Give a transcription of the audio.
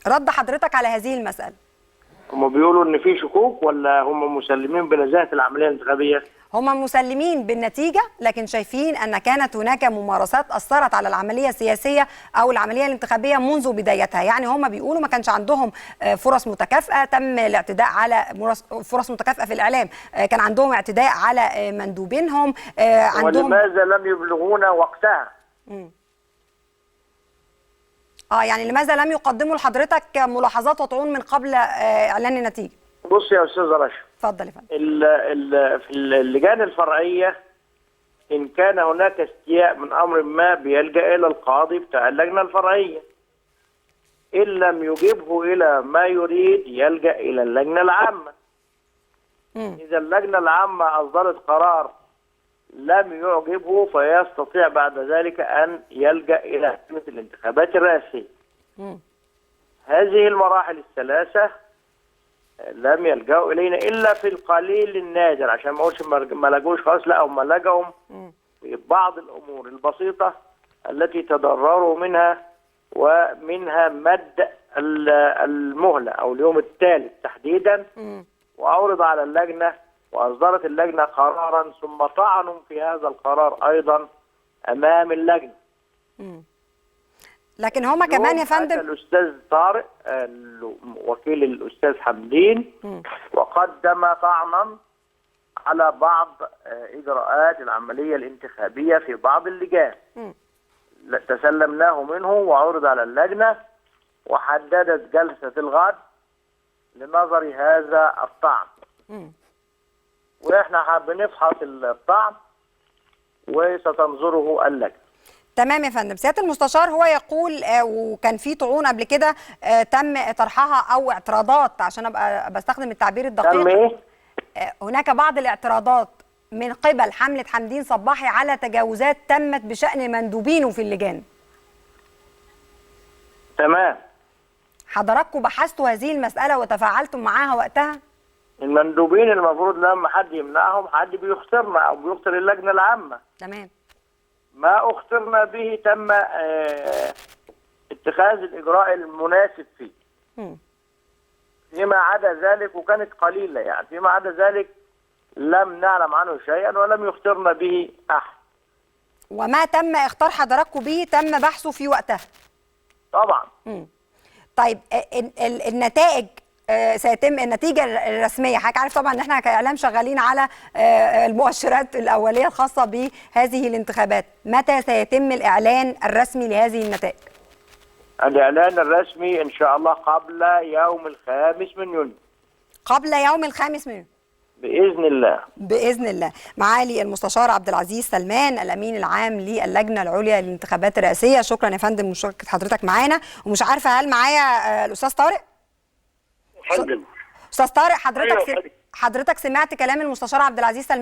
رد حضرتك على هذه المسألة. هم بيقولوا ان في شكوك ولا هم مسلمين بنزاهة العملية الانتخابية؟ هم مسلمين بالنتيجة، لكن شايفين أن كانت هناك ممارسات أثرت على العملية السياسية أو العملية الانتخابية منذ بدايتها. يعني هم بيقولوا ما كانش عندهم فرص متكافئة، تم الاعتداء على فرص متكافئة في الإعلام، كان عندهم اعتداء على مندوبينهم، عندهم. ولماذا لم يبلغونا وقتها؟ يعني لماذا لم يقدموا لحضرتك ملاحظات وطعون من قبل إعلان النتيجة؟ بص يا أستاذ رشا، اتفضل يا فندم. في اللجان الفرعية إن كان هناك استياء من أمر ما بيلجأ إلى القاضي بتاع اللجنة الفرعية. إن لم يجبه إلى ما يريد يلجأ إلى اللجنة العامة. إذا اللجنة العامة أصدرت قرار لم يعجبه فيستطيع بعد ذلك أن يلجأ إلى لجنة الانتخابات الرئاسية. هذه المراحل الثلاثة لم يلجأوا إلينا إلا في القليل النادر، عشان ما أقولش ما لجوش خالص، لا هم لجأوا في بعض الأمور البسيطة التي تضرروا منها، ومنها مد المهلة أو اليوم الثالث تحديدا، وأورد على اللجنة وأصدرت اللجنة قرارا ثم طعنوا في هذا القرار أيضا أمام اللجنة. لكن هما كمان يا فندم الأستاذ طارق وكيل الأستاذ حمدين وقدم طعنا على بعض إجراءات العملية الانتخابية في بعض اللجان. تسلمناه منه وعرض على اللجنة، وحددت جلسة الغد لنظر هذا الطعن. وإحنا بنفحص الطعن وستنظره اللجنة. تمام يا فندم. سيادة المستشار هو يقول وكان في طعون قبل كده تم طرحها او اعتراضات، عشان ابقى بستخدم التعبير الدقيق. تم ايه؟ هناك بعض الاعتراضات من قبل حملة حمدين صباحي على تجاوزات تمت بشأن مندوبينه في اللجان. تمام. حضراتكم بحثتوا هذه المسألة وتفاعلتم معاها وقتها؟ المندوبين المفروض لما حد يمنعهم حد بيخسرنا او بيخسر اللجنة العامة. تمام. ما اخترنا به تم اتخاذ الإجراء المناسب فيه. فيما عدا ذلك، وكانت قليلة يعني، فيما عدا ذلك لم نعلم عنه شيئا ولم يخترنا به أحد. وما تم اختار حضراتكم به تم بحثه في وقتها؟ طبعا. طيب النتائج سيتم النتيجة الرسمية، حضرتك عارف طبعا ان احنا كإعلام شغالين على المؤشرات الأولية الخاصة بهذه الانتخابات، متى سيتم الإعلان الرسمي لهذه النتائج؟ الإعلان الرسمي إن شاء الله قبل يوم 5 يونيو. قبل يوم 5 يونيو بإذن الله. بإذن الله. معالي المستشار عبد العزيز سلمان الأمين العام للجنة العليا للانتخابات الرئاسية، شكرا يا فندم لمشاركة حضرتك معانا. ومش عارفة هل معايا الأستاذ طارق؟ فندم. أستاذ طارق، حضرتك سمعت كلام المستشار عبد العزيز سلمان؟